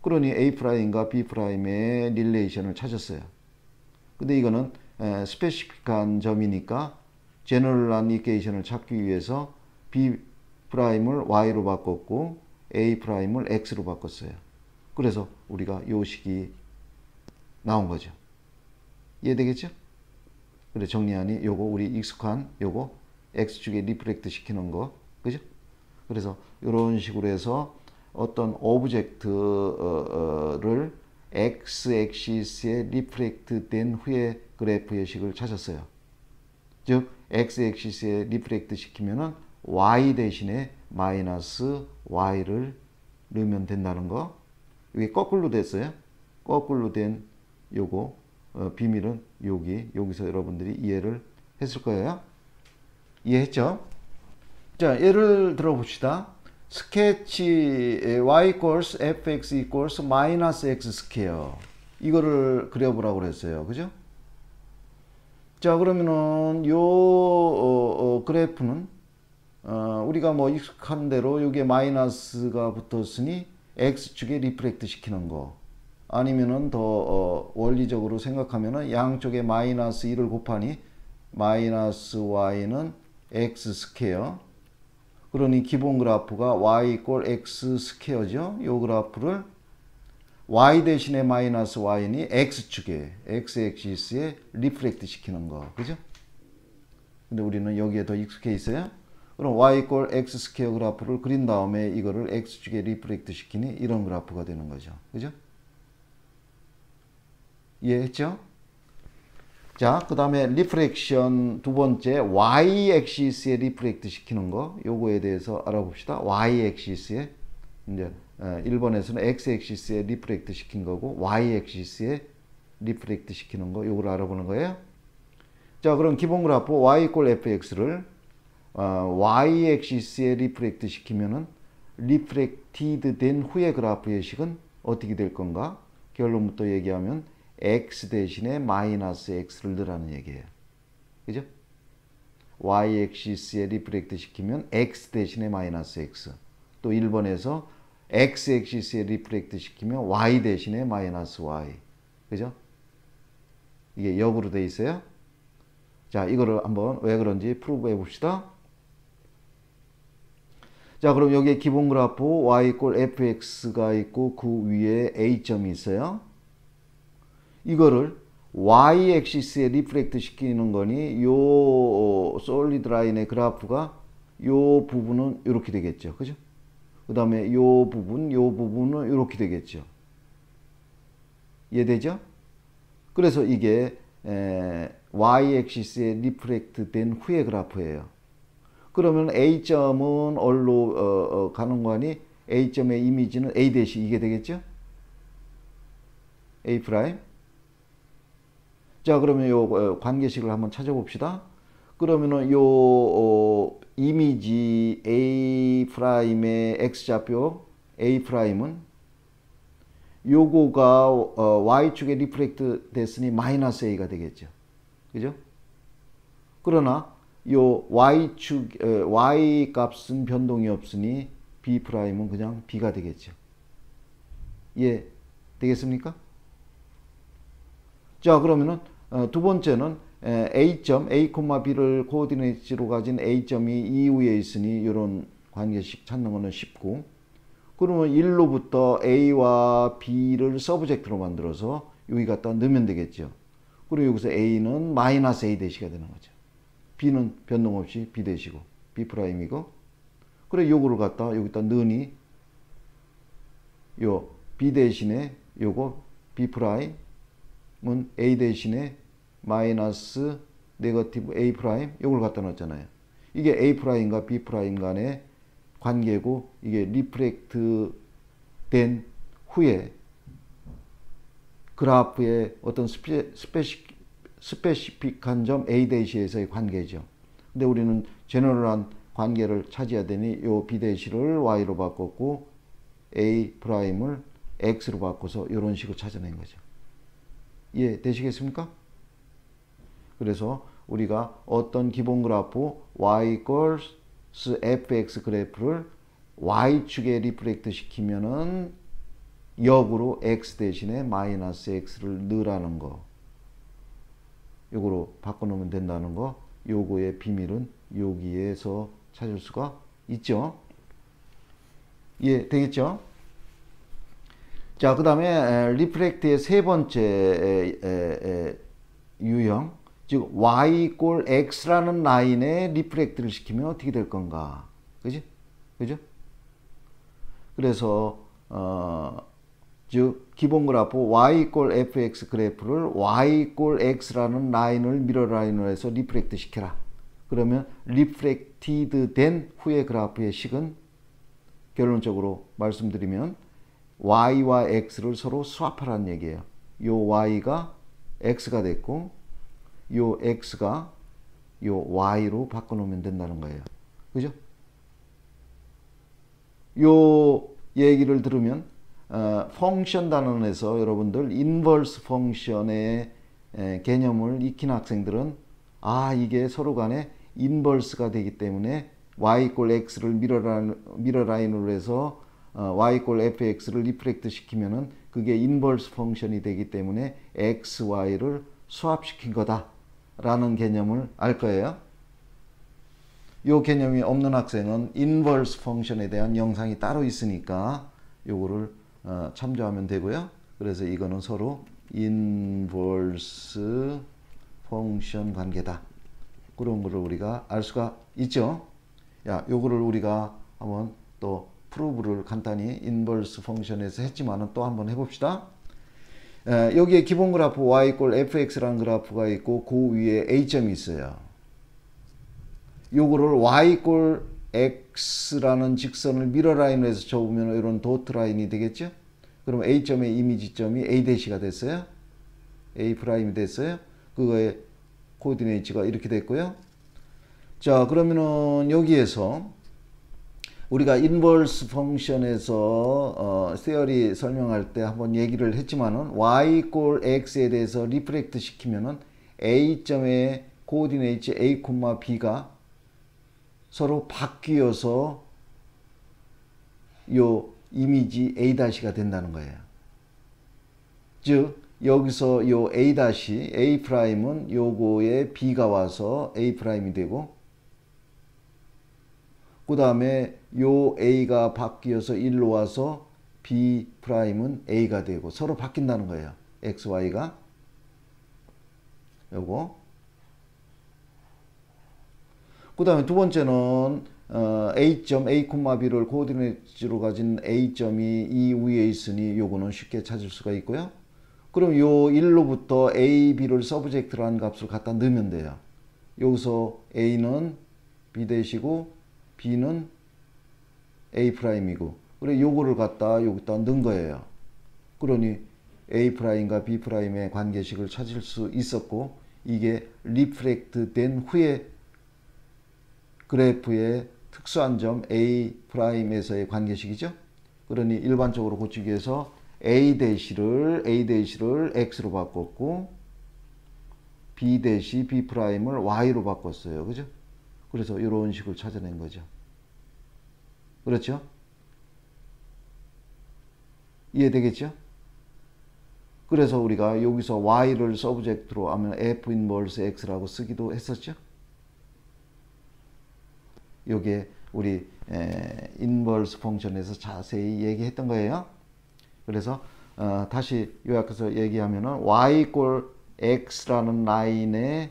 A: 그러니 A'과 B'의 릴레이션을 찾았어요. 근데 이거는 스페시픽한 점이니까 제너럴한 이퀘이션을 찾기 위해서 B'을 Y로 바꿨고 A'을 X로 바꿨어요. 그래서 우리가 요 식이 나온 거죠. 이해되겠죠? 그래 정리하니 요거 우리 익숙한 요거 X축에 리프렉트 시키는 거. 그죠? 그래서 이런 식으로 해서 어떤 오브젝트를 x-액시스에 리프렉트 된 후에 그래프 형식을 찾았어요. 즉 x-액시스에 리프렉트 시키면은 y 대신에 마이너스 y를 넣으면 된다는 거. 이게 거꾸로 됐어요. 거꾸로 된 요거 비밀은 여기서 여러분들이 이해를 했을 거예요. 이해했죠? 자, 예를 들어 봅시다. 스케치 y equals fx equals 마이너스 x 스퀘어, 이거를 그려보라고 그랬어요. 그죠? 자, 그러면은 요 그래프는 우리가 뭐 익숙한 대로 여기에 마이너스가 붙었으니 x축에 리프렉트 시키는 거, 아니면은 더 원리적으로 생각하면은 양쪽에 마이너스 1을 곱하니 마이너스 y는 x 스퀘어, 그러니 기본 그래프가 y 이퀄 x 스퀘어죠. 요 그래프를 y 대신에 마이너스 y니 x축에 x-액시스에 리프렉트 시키는 거. 그죠? 근데 우리는 여기에 더 익숙해 있어요. 그럼 y 이퀄 x 스퀘어 그래프를 그린 다음에 이거를 x축에 리프렉트 시키니 이런 그래프가 되는 거죠. 그죠? 이해했죠? 자, 그 다음에 리프렉션 두 번째, y-액시스에 리프렉트 시키는 거, 요거에 대해서 알아봅시다. y-액시스에, 이제 1번에서는 x-액시스에 리프렉트 시킨 거고 y-액시스에 리프렉트 시키는 거, 요걸 알아보는 거예요. 자, 그럼 기본 그래프 y 이퀄 fx를 y-액시스에 리프렉트 시키면은 리프렉티드 된 후의 그래프 형식은 어떻게 될 건가? 결론부터 얘기하면 x 대신에 마이너스 x를 넣으라는 얘기예요. 그죠? y-액시스에 리프렉트 시키면 x 대신에 마이너스 x. 또 1번에서 x-액시스에 리프렉트 시키면 y 대신에 마이너스 y. 그죠? 이게 역으로 돼 있어요. 자, 이거를 한번 왜 그런지 프로브 해봅시다. 자, 그럼 여기에 기본 그래프 y 이퀄 fx가 있고 그 위에 a점이 있어요. 이거를 y-액시스에 리프렉트 시키는 거니 요 솔리드 라인의 그래프가 요 부분은 이렇게 되겠죠. 그죠? 그 다음에 요 부분은 이렇게 되겠죠. 이해되죠? 그래서 이게 y-액시스에 리프렉트 된 후의 그래프예요. 그러면 a점은 어디로 가는 거니? a점의 이미지는 a 대시 이게 되겠죠? a 프라임. 자, 그러면 요 관계식을 한번 찾아봅시다. 그러면은 요 이미지 a 프라임의 x좌표 a 프라임은 요거가 y축에 리프렉트 됐으니 마이너스 a가 되겠죠. 그죠? 그러나 요 y축 y 값은 변동이 없으니 b 프라임은 그냥 b가 되겠죠. 예, 되겠습니까? 자, 그러면은 두 번째는 a점, a,b를 코오디네이트로 가진 a점이 이후에 있으니 이런 관계식 찾는 거는 쉽고, 그러면 1로부터 a와 b를 서브젝트로 만들어서 여기 갖다 넣으면 되겠죠. 그리고 여기서 a는 마이너스 a 대시가 되는 거죠. b는 변동 없이 b 대시고 b 프라임이고, 그래 요거를 갖다 여기다 넣으니 요 b 대신에 요거 b 프라임 은 a 대신에 마이너스 네거티브 a 프라임 이걸 갖다 넣었잖아요. 이게 a 프라임과 b 프라임 간의 관계고, 이게 리프렉트 된 후에 그래프의 어떤 스페시픽한 점 a 대시에서의 관계죠. 근데 우리는 제너럴한 관계를 찾아야 되니 요 b 대시를 y로 바꿨고 a 프라임을 x로 바꿔서 이런 식으로 찾아낸 거죠. 이해되시겠습니까? 그래서 우리가 어떤 기본 그래프 y equals fx 그래프를 y축에 리프렉트 시키면은 역으로 x 대신에 마이너스 x를 넣으라는 거, 요거로 바꿔놓으면 된다는 거, 요거의 비밀은 여기에서 찾을 수가 있죠. 이해되겠죠? 자, 그 다음에 리프렉트의 세 번째 유형, 즉 y 이퀄 x라는 라인에 리프렉트를 시키면 어떻게 될 건가? 그지? 그죠? 그래서 즉 기본 그래프 y 꼴 fx 그래프를 y 꼴 x라는 라인을 미러 라인으로 해서 리프렉트 시켜라. 그러면 리프렉티드 된 후의 그래프의 식은 결론적으로 말씀드리면 y와 x를 서로 스왑하라는 얘기예요. 요 y가 x가 됐고 요 x가 요 y로 바꿔놓으면 된다는 거예요. 그죠? 요 얘기를 들으면 펑션 단원에서 여러분들 인버스 펑션의 개념을 익힌 학생들은 이게 서로 간에 인버스가 되기 때문에 y 꼴 x를 미러 라인으로 해서 y 꼴 fx를 리프렉트 시키면은 그게 인버스 펑션이 되기 때문에 x, y를 수합시킨 거다 라는 개념을 알 거예요. 요 개념이 없는 학생은 인버스 펑션에 대한 영상이 따로 있으니까 요거를 참조하면 되고요. 그래서 이거는 서로 인버스 펑션 관계다. 그런 거를 우리가 알 수가 있죠. 요거를 우리가 한번 또 프루브를 간단히 인버스 펑션에서 했지만은 또 한번 해봅시다. 여기에 기본 그래프 y 꼴 fx라는 그래프가 있고 그 위에 a점이 있어요. 요거를 y 꼴 x라는 직선을 미러 라인으로 해서 접으면 이런 도트 라인이 되겠죠. 그럼 a점의 이미지점이 a-가 됐어요. a''이 됐어요. 그거의 코디네이트가 이렇게 됐고요. 자, 그러면은 여기에서 우리가 인버스 펑션에서 세어리 설명할 때 한번 얘기를 했지만은 y 꼴 x에 대해서 리프렉트 시키면은 a점의 코디네이트 a, b가 서로 바뀌어서 요 이미지 a-가 된다는 거예요. 즉 여기서 요 a''은 요거에 b가 와서 a''이 되고 그 다음에 요 a가 바뀌어서 1로 와서 b'은 a가 되고 서로 바뀐다는 거예요. x, y가 요거. 그 다음에 두 번째는 a점 a, b를 코디네이트로 가진 a점이 이 위에 있으니 요거는 쉽게 찾을 수가 있고요. 그럼 요 1로부터 a, b를 서브젝트라는 값을 갖다 넣으면 돼요. 여기서 a는 b 대시고 b는 a'이고 그래 요거를 갖다 여기다 넣은 거예요. 그러니 a'과 b'의 관계식을 찾을 수 있었고 이게 리프렉트 된 후에 그래프의 특수한 점 a'에서의 관계식이죠. 그러니 일반적으로 고치기 위해서 a''를 x로 바꿨고 b'을 y로 바꿨어요. 그죠? 그래서 이런 식을 찾아낸 거죠. 그렇죠? 이해되겠죠? 그래서 우리가 여기서 y를 서브젝트로 하면 f 인버스 x라고 쓰기도 했었죠. 요게 우리 인버스 펑션에서 자세히 얘기했던 거예요. 그래서 다시 요약해서 얘기하면은 y 꼴 x라는 라인에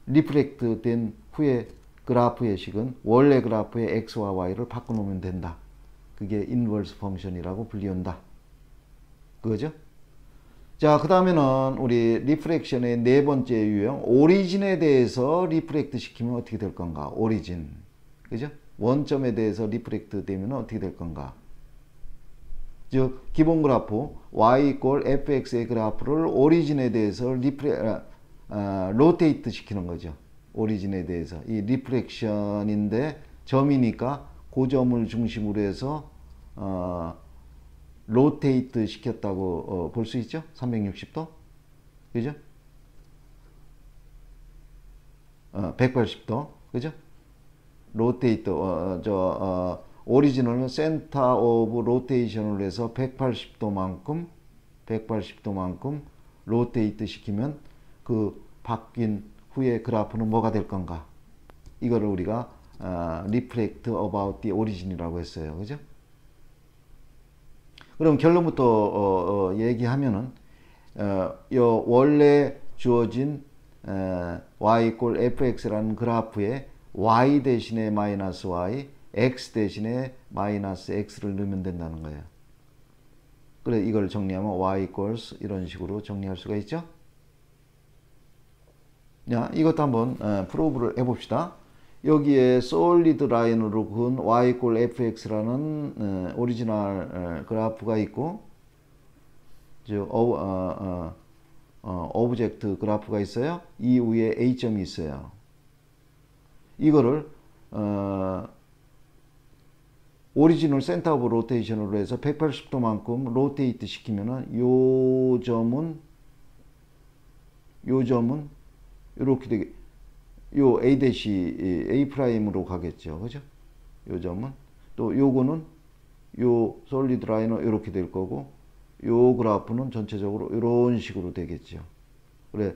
A: 리프렉트 된 후에 그래프의 식은 원래 그래프의 x와 y를 바꿔놓으면 된다. 그게 인버스 펑션이라고 불리운다. 그거죠? 자, 그 다음에는 우리 리프렉션의 네 번째 유형 오리진에 대해서 리프렉트 시키면 어떻게 될 건가? 오리진. 그죠? 원점에 대해서 리프렉트 되면 어떻게 될 건가? 즉 기본 그래프 y 꼴 fx의 그래프를 오리진에 대해서 로테이트 시키는 거죠. 오리진에 대해서. 이 리프렉션인데 점이니까 그 점을 중심으로 해서 로테이트 시켰다고 볼 수 있죠. 360도. 그죠? 180도. 그죠? 로테이트 오리지널은 센터 오브 로테이션을 해서 180도만큼 로테이트 시키면 그 바뀐 후에 그래프는 뭐가 될 건가? 이거를 우리가 reflect about the origin이라고 했어요. 그죠? 그럼 결론부터 얘기하면은 요 원래 주어진 y 꼴 fx라는 그래프에 y 대신에 마이너스 y, x 대신에 마이너스 x를 넣으면 된다는 거예요. 그래 이걸 정리하면 y equals 이런 식으로 정리할 수가 있죠. 자, 이것도 한번 프로브를 해봅시다. 여기에 솔리드 라인으로 그은 y equal fx라는 오리지널 그래프가 있고, 즉 오브젝트 그래프가 있어요. 이 위에 A점이 있어요. 이거를 오리지널 센터 오브 로테이션으로 해서 180도만큼 로테이트 시키면은 요 점은 이렇게 되게 요 A' A'으로 가겠죠. 그죠? 요 점은 또 요거는 요 솔리드 라인은 이렇게 될 거고, 요 그래프는 전체적으로 이런 식으로 되겠죠. 그래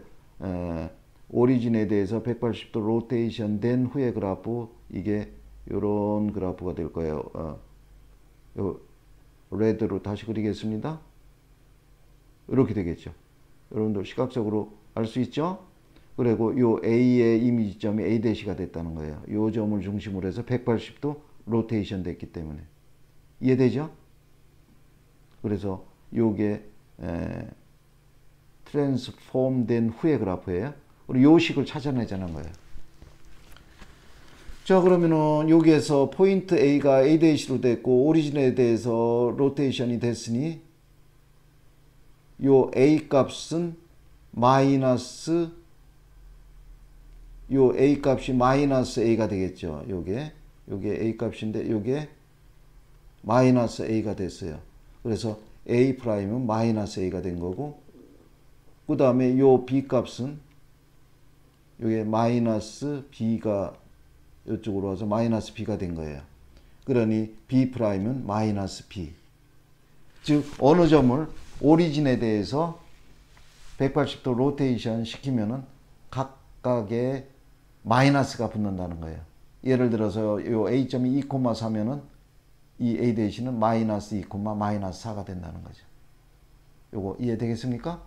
A: 오리진에 대해서 180도 로테이션 된 후의 그래프, 이게 요런 그래프가 될 거예요. 요 레드로 다시 그리겠습니다. 이렇게 되겠죠. 여러분들 시각적으로 알 수 있죠? 그리고 요 A의 이미지점이 A'가 됐다는 거예요. 요 점을 중심으로 해서 180도 로테이션 됐기 때문에. 이해되죠? 그래서 요게 트랜스폼 된 후의 그래프예요. 그리고 요 식을 찾아내자는 거예요. 자, 그러면은 여기에서 포인트 A가 A'로 됐고 오리진에 대해서 로테이션이 됐으니 요 A 값은 마이너스, 요 A 값이 마이너스 A가 되겠죠. 요게 A 값인데 요게 마이너스 A가 됐어요. 그래서 A 프라임은 마이너스 A가 된 거고, 그 다음에 요 B 값은 요게 마이너스 B가 이쪽으로 와서 마이너스 B가 된 거예요. 그러니 B 프라임은 마이너스 B. 즉 어느 점을 오리진에 대해서 180도 로테이션 시키면은 각각의 마이너스가 붙는다는 거예요. 예를 들어서 요 A점이 2,4면은 이 A'는 마이너스 2, 마이너스 4가 된다는 거죠. 요거 이해되겠습니까?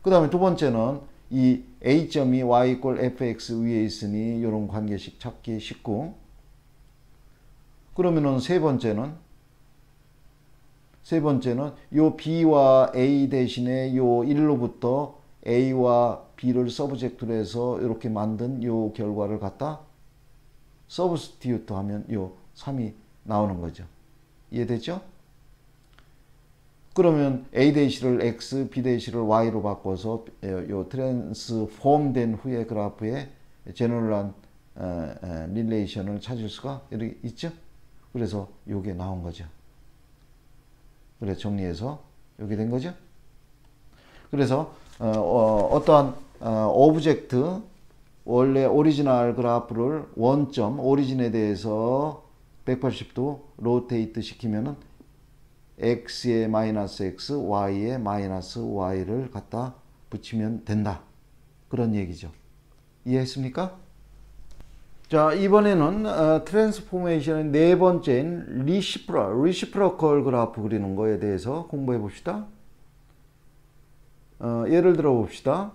A: 그 다음에 두 번째는 이 A점이 y equal fx 위에 있으니 이런 관계식 찾기 쉽고, 그러면은 세 번째는 요 B와 A 대신에 요 1로부터 A와 B를 서브젝트로 해서 이렇게 만든 요 결과를 갖다 서브스티튜트 하면 요 3이 나오는 거죠. 이해됐죠? 그러면 A''를 X, B''를 Y로 바꿔서 요 트랜스폼 된 후의 그래프의 제너럴한 릴레이션을 찾을 수가 있죠. 그래서 요게 나온 거죠. 그래 정리해서 요게 된 거죠. 그래서 어떠한 오브젝트, 원래 오리지널 그래프를 원점 오리진에 대해서 180도 로테이트 시키면은 x에 마이너스 x, y에 마이너스 y를 갖다 붙이면 된다. 그런 얘기죠. 이해했습니까? 자, 이번에는 트랜스포메이션의 네 번째인 리시프로컬 그래프 그리는 거에 대해서 공부해 봅시다. 예를 들어 봅시다.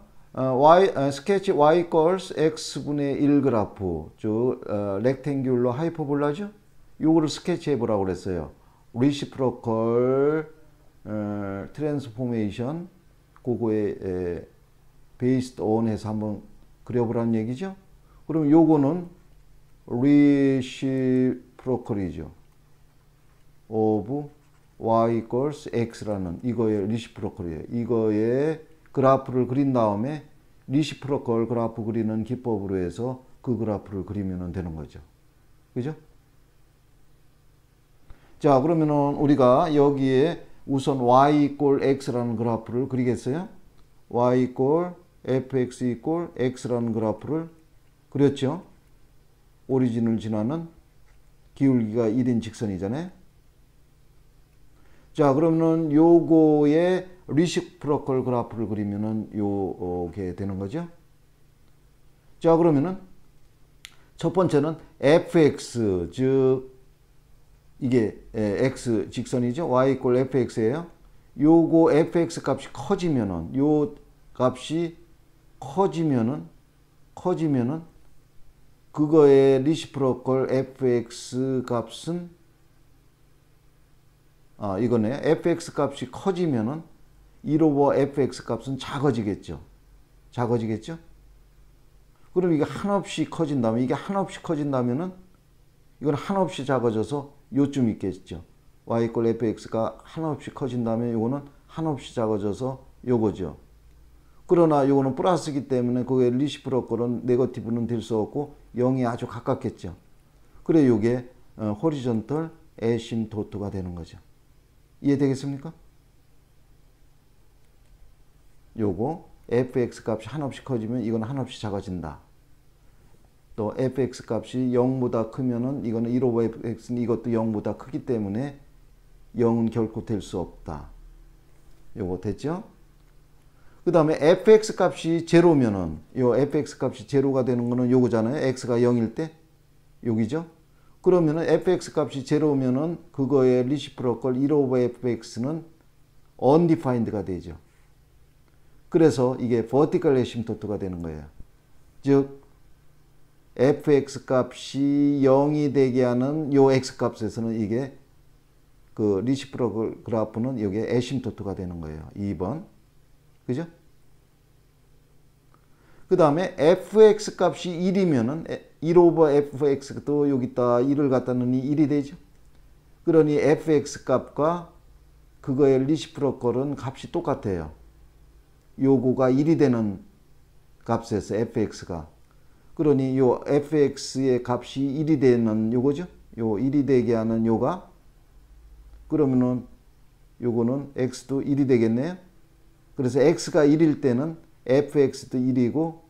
A: 스케치 y equals x분의 1 그래프, 즉 렉탱귤러 하이퍼볼라죠. 요거를 스케치해 보라고 그랬어요. 리시프로컬 트랜스포메이션, 그거에 베이스드 온 해서 한번 그려보라는 얘기죠. 그럼 요거는 리시프로컬이죠. of y equals x라는 이거의 리시프로컬이에요. 이거의 그래프를 그린 다음에 리시프로컬 그래프 그리는 기법으로 해서 그 그래프를 그리면 되는 거죠. 그죠? 자, 그러면은 우리가 여기에 우선 y equal x라는 그래프를 그리겠어요? y equal fx equal x라는 그래프를 그렸죠? 오리진을 지나는 기울기가 1인 직선이잖아요. 자, 그러면은 요거의 리시프로컬 그래프를 그리면은 요게 되는 거죠. 자, 그러면은 첫 번째는 fx, 즉 이게 x 직선이죠. y equal fx예요. 요거 fx 값이 커지면은, 요 값이 커지면은 그거의 리시프로컬 fx 값은 이거네. fx 값이 커지면은 1 오버 fx 값은 작아지겠죠. 작아지겠죠? 그럼 이게 한없이 커진다면, 이게 한없이 커진다면은 이건 한없이 작아져서 요쯤 있겠죠. y 이퀄 fx가 한없이 커진다면 이거는 한없이 작아져서 요거죠. 그러나 요거는 플러스이기 때문에 그게 리시프로컬은 네거티브는 될 수 없고 0이 아주 가깝겠죠. 그래 요게 호리존털 에심토트가 되는 거죠. 이해되겠습니까? 요거 fx 값이 한없이 커지면 이건 한없이 작아진다. 또 fx 값이 0보다 크면은 이거는 1 오버 fx는 이것도 0보다 크기 때문에 0은 결코 될 수 없다. 요거 됐죠? 그 다음에 fx 값이 제로면은 요 fx 값이 제로가 되는 거는 요거잖아요. x가 0일 때 여기죠. 그러면은 fx 값이 제로면은 그거의 리시프로컬 1 오버 fx는 undefined가 되죠. 그래서 이게 vertical asymptote가 되는 거예요. 즉 fx 값이 0이 되게 하는 요 x 값에서는 이게 그 리시프로컬 그래프는 여기에 에심토트가 되는 거예요. 2번. 그죠? 그 다음에 fx 값이 1이면은 1 오버 fx도 여기다 1을 갖다 넣으니 1이 되죠. 그러니 fx 값과 그거의 리시프로컬은 값이 똑같아요. 요거가 1이 되는 값에서 fx가. 그러니 요 fx의 값이 1이 되는 요거죠. 요 1이 되게 하는 요가. 그러면은 요거는 x도 1이 되겠네요. 그래서 x가 1일 때는 fx도 1이고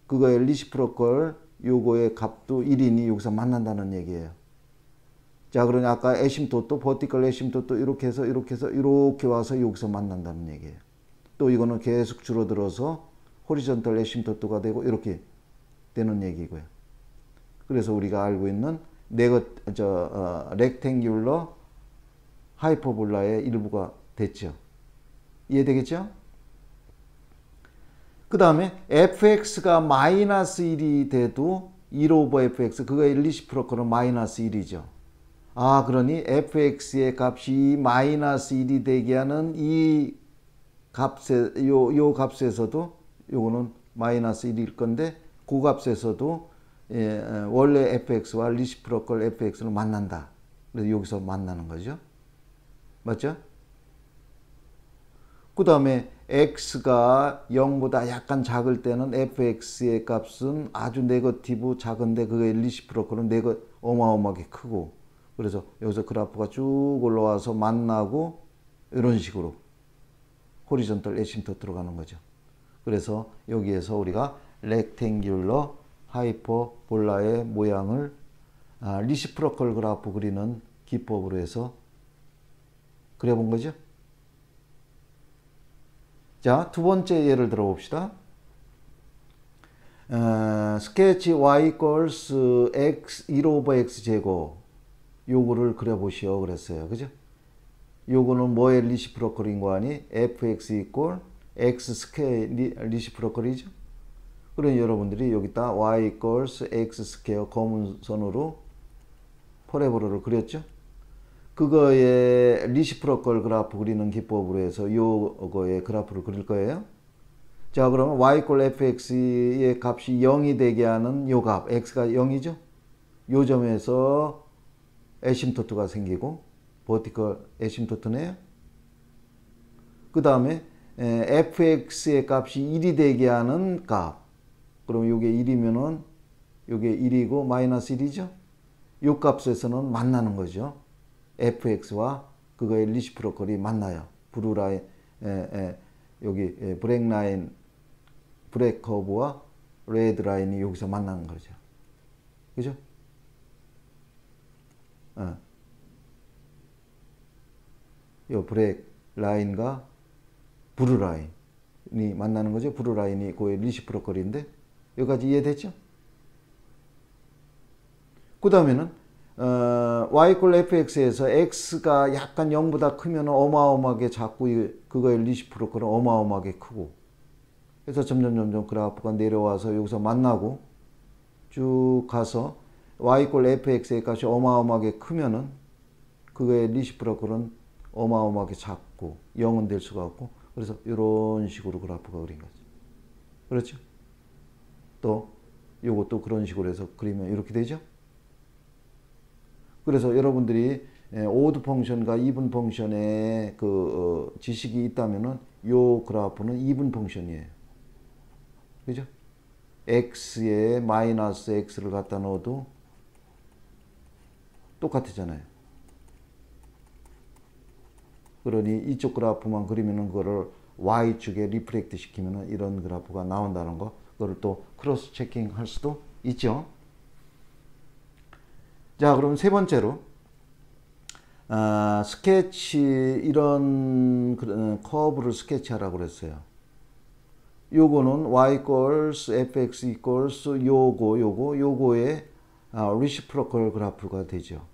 A: 그거의 리시프로컬 요거의 값도 1이니 여기서 만난다는 얘기예요. 자, 그러니 아까 에심토트, 버티컬 에심토트 이렇게 해서 이렇게 와서 여기서 만난다는 얘기예요. 또 이거는 계속 줄어들어서 호리존털 에심토트가 되고 이렇게 되는 얘기고요. 그래서 우리가 알고 있는 렉탱귤러 하이퍼볼라의 일부가 됐죠. 이해되겠죠? 그 다음에 fx가 마이너스 1이 돼도 1 오버 fx 그거의 리시프로컬은 마이너스 1이죠. 그러니 fx의 값이 마이너스 1이 되게 하는 이 값에 요 값에서도 요거는 마이너스 1일 건데 그 값에서도 원래 fx와 리시프로컬 fx는 만난다. 그래서 여기서 만나는 거죠. 맞죠? 그 다음에 x가 0보다 약간 작을 때는 fx의 값은 아주 네거티브 작은데 그의 리시프로컬은 어마어마하게 크고 그래서 여기서 그래프가 쭉 올라와서 만나고 이런 식으로 호리존털 에심토트로 가는 거죠. 그래서 여기에서 우리가 렉탱귤러 하이퍼볼라의 모양을 리시프로컬 그래프 그리는 기법으로 해서 그려본 거죠. 자, 두 번째 예를 들어 봅시다. 스케치 y equals x 1 오버 x 제곱 요거를 그려보시오 그랬어요. 그죠? 요거는 뭐의 리시프로컬인 거 아니? fx equal x 스퀘어 리시프로컬이죠. 그러니 여러분들이 여기다 y equals x 스퀘어 검은 선으로 퍼레보라를 그렸죠. 그거의 리시프로컬 그래프 그리는 기법으로 해서 요거의 그래프를 그릴 거예요. 자, 그러면 y equal fx의 값이 0이 되게 하는 요 값, x가 0이죠. 요 점에서 에심토트가 생기고 버티컬 에심토트네요. 그 다음에 fx의 값이 1이 되게 하는 값. 그럼 요게 1이면은 요게 1이고 마이너스 1이죠. 요 값에서는 만나는 거죠. fx와 그거의 리시프로컬이 만나요. 브루 라인, 여기 브렉 라인, 브렉 커브와 레드 라인이 여기서 만나는 거죠. 그죠? 요 브렉 라인과 브루 라인이 만나는 거죠. 브루 라인이 그의 리시프로컬인데 여기까지 이해됐죠? 그 다음에는 y equal fx에서 x가 약간 0보다 크면 어마어마하게 작고 그거의 리시프로컬은 어마어마하게 크고 그래서 점점 그래프가 내려와서 여기서 만나고 쭉 가서 y equal fx의 값이 어마어마하게 크면은 그거의 리시프로컬은 어마어마하게 작고 0은 될 수가 없고, 그래서 이런 식으로 그래프가 그린 거죠. 그렇죠? 또 요것도 그런 식으로 해서 그리면 이렇게 되죠. 그래서 여러분들이 오드 펑션과 이븐 펑션에 그 지식이 있다면은 요 그래프는 이븐 펑션이에요. 그죠? x에 마이너스 x를 갖다 넣어도 똑같잖아요. 그러니 이쪽 그래프만 그리면은 그거를 y축에 리프렉트 시키면은 이런 그래프가 나온다는 거, 그걸 또 크로스 체킹 할 수도 있죠. 자, 그럼 세 번째로 스케치, 이런 커브를 스케치하라고 그랬어요. 요거는 y equals fx equals 요거의 리시프로컬 그래프가 되죠.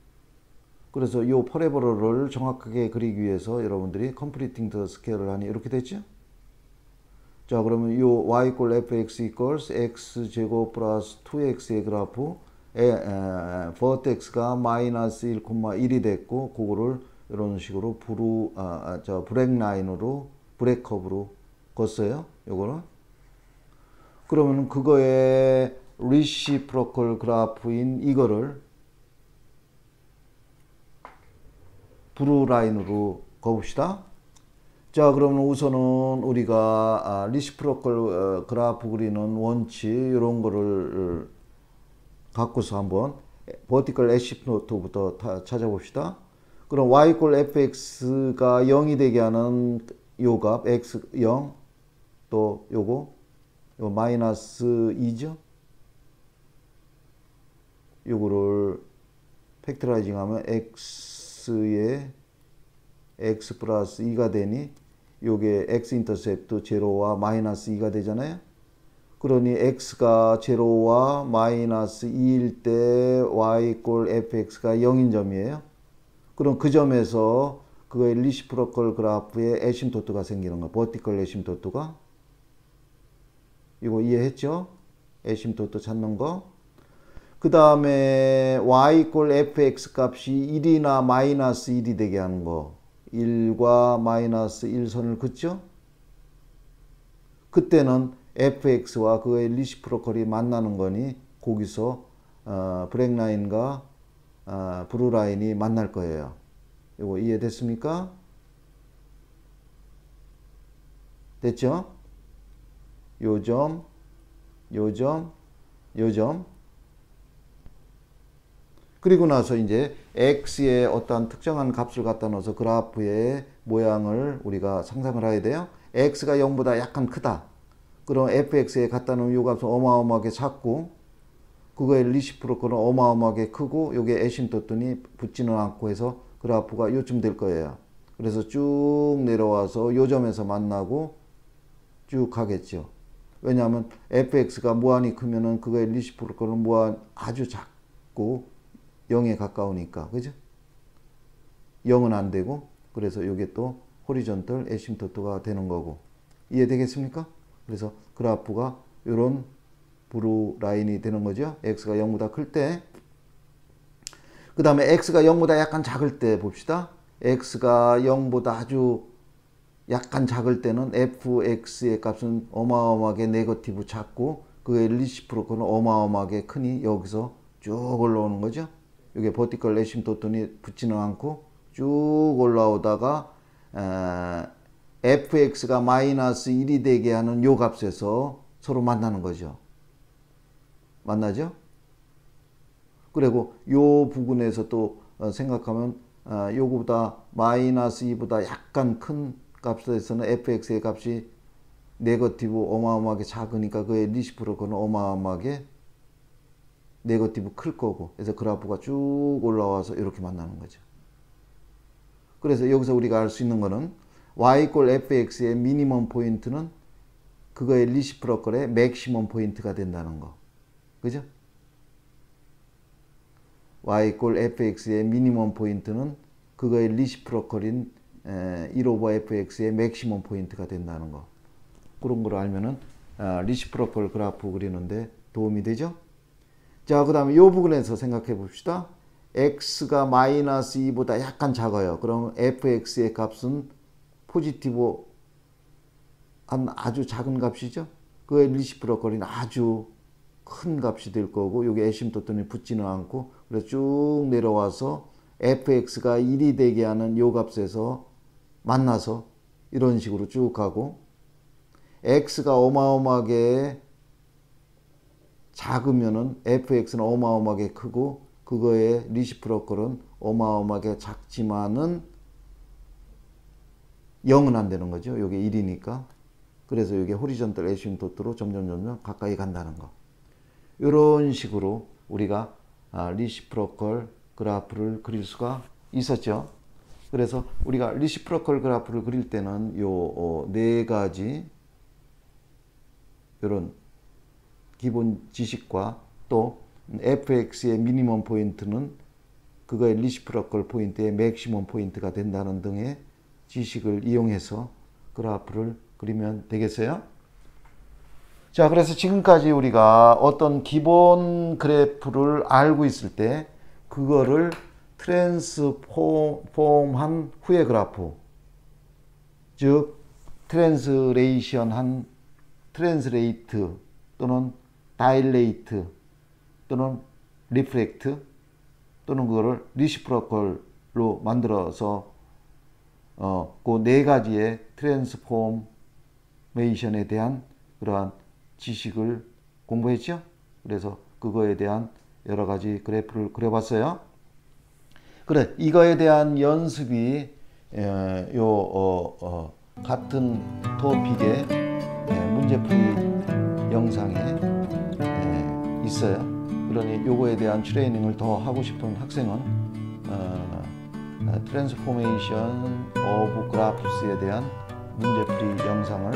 A: 그래서 요 퍼레보라를 정확하게 그리기 위해서 여러분들이 컴플리팅 더 스케일을 하니 이렇게 됐죠. 자, 그러면 요 y equal fx equals x제곱 플러스 2x의 그래프, 버텍스가 마이너스 1,1이 됐고, 그거를 이런 식으로 브렉 라인으로, 브렉 커브로 걷어요. 요거는. 그러면 그거의 리시프로컬 그래프인 이거를 브루 라인으로 거봅시다. 자, 그러면 우선은 우리가 리시프로컬 그래프 그리는 원칙, 이런 거를 갖고서 한번 버티컬 애시프노트부터 찾아봅시다. 그럼 y equal fx가 0이 되게 하는 요 값 x 0, 또 요거 마이너스 2죠. 요거를 팩터라이징 하면 x에 x 플러스 2가 되니 요게 x 인터셉트 제로와 마이너스 2가 되잖아요. 그러니 x가 제로와 마이너스 2일 때 y equal fx가 0인 점이에요. 그럼 그 점에서 그거의 리시프로컬 그래프에 애심토트가 생기는 거, 버티컬 애심토트가. 이거 이해했죠? 애심토트 찾는 거. 그 다음에 y equal fx 값이 1이나 마이너스 1이 되게 하는 거, 1과 마이너스 1선을 긋죠? 그때는 fx와 그의 리시프로컬이 만나는 거니 거기서 브렉 라인과 브루 라인이 만날 거예요. 이거 이해됐습니까? 됐죠? 요점, 요점, 요점. 그리고 나서 이제 x의 어떠한 특정한 값을 갖다 넣어서 그래프의 모양을 우리가 상상을 해야 돼요. x가 0보다 약간 크다. 그럼 fx에 갖다 놓은 요 값은 어마어마하게 작고, 그거의 리시프로컬은 어마어마하게 크고, 요게 애심토트니 붙지는 않고 해서 그래프가 요쯤 될 거예요. 그래서 쭉 내려와서 요 점에서 만나고 쭉 가겠죠. 왜냐하면 fx가 무한히 크면은 그거의 리시프로컬은 아주 작고 0에 가까우니까, 그죠? 0은 안 되고, 그래서 요게 또 호리존털 애심토트가 되는 거고. 이해되겠습니까? 그래서 그래프가 이런 브루 라인이 되는 거죠. x가 0보다 클 때. 그 다음에 x가 0보다 약간 작을 때 봅시다. x가 0보다 아주 약간 작을 때는 fx의 값은 어마어마하게 네거티브 작고, 그의 리시프로컬은 어마어마하게 크니 여기서 쭉 올라오는 거죠. 이게 버티컬 애심토트니 붙지는 않고 쭉 올라오다가 fx가 마이너스 1이 되게 하는 요 값에서 서로 만나는 거죠. 만나죠? 그리고 요 부분에서 또 생각하면 요거보다 마이너스 2보다 약간 큰 값에서는 fx의 값이 네거티브 어마어마하게 작으니까 그의 리시프로컬은 어마어마하게 네거티브 클 거고, 그래서 그래프가 쭉 올라와서 이렇게 만나는 거죠. 그래서 여기서 우리가 알 수 있는 거는 y equal fx의 미니멈 포인트는 그거의 리시프로컬의 맥시멈 포인트가 된다는 거. 그죠? y equal fx의 미니멈 포인트는 그거의 리시프로컬인 1 오버 fx의 맥시멈 포인트가 된다는 거. 그런 걸 알면은 리시프로컬 그래프 그리는데 도움이 되죠? 자, 그 다음에 이 부분에서 생각해 봅시다. x가 마이너스 2보다 약간 작아요. 그럼 fx의 값은 포지티브 한 아주 작은 값이죠. 그의 리시프로컬은 아주 큰 값이 될 거고, 여기 애심토톤이 붙지는 않고, 그래서 쭉 내려와서 fx가 1이 되게 하는 요 값에서 만나서 이런 식으로 쭉 가고, x가 어마어마하게 작으면은 fx는 어마어마하게 크고, 그거의 리시프로컬은 어마어마하게 작지만은 0은 안 되는 거죠. 요게 1이니까. 그래서 이게 호리존털 애심토트로 점점 가까이 간다는 거. 이런 식으로 우리가 리시프로컬 그래프를 그릴 수가 있었죠. 그래서 우리가 리시프로컬 그래프를 그릴 때는 요 네 가지 이런 기본 지식과 또 fx의 미니멈 포인트는 그거의 리시프로컬 포인트의 맥시멈 포인트가 된다는 등의 지식을 이용해서 그래프를 그리면 되겠어요. 자, 그래서 지금까지 우리가 어떤 기본 그래프를 알고 있을 때 그거를 트랜스폼한 후의 그래프, 즉 트랜스레이션한 트랜스레이트 또는 다일레이트 또는 리프렉트 또는 그거를 리시프로컬로 만들어서 그 네 가지의 트랜스포메이션에 대한 그러한 지식을 공부했죠. 그래서 그거에 대한 여러 가지 그래프를 그려봤어요. 그래, 이거에 대한 연습이 같은 토픽의 문제풀이 영상에 있어요. 그러니 요거에 대한 트레이닝을 더 하고 싶은 학생은 트랜스포메이션 오브 그래프스에 대한 문제풀이 영상을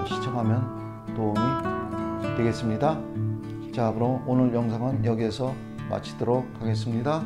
A: 시청하면 도움이 되겠습니다. 자, 그럼 오늘 영상은 여기에서 마치도록 하겠습니다.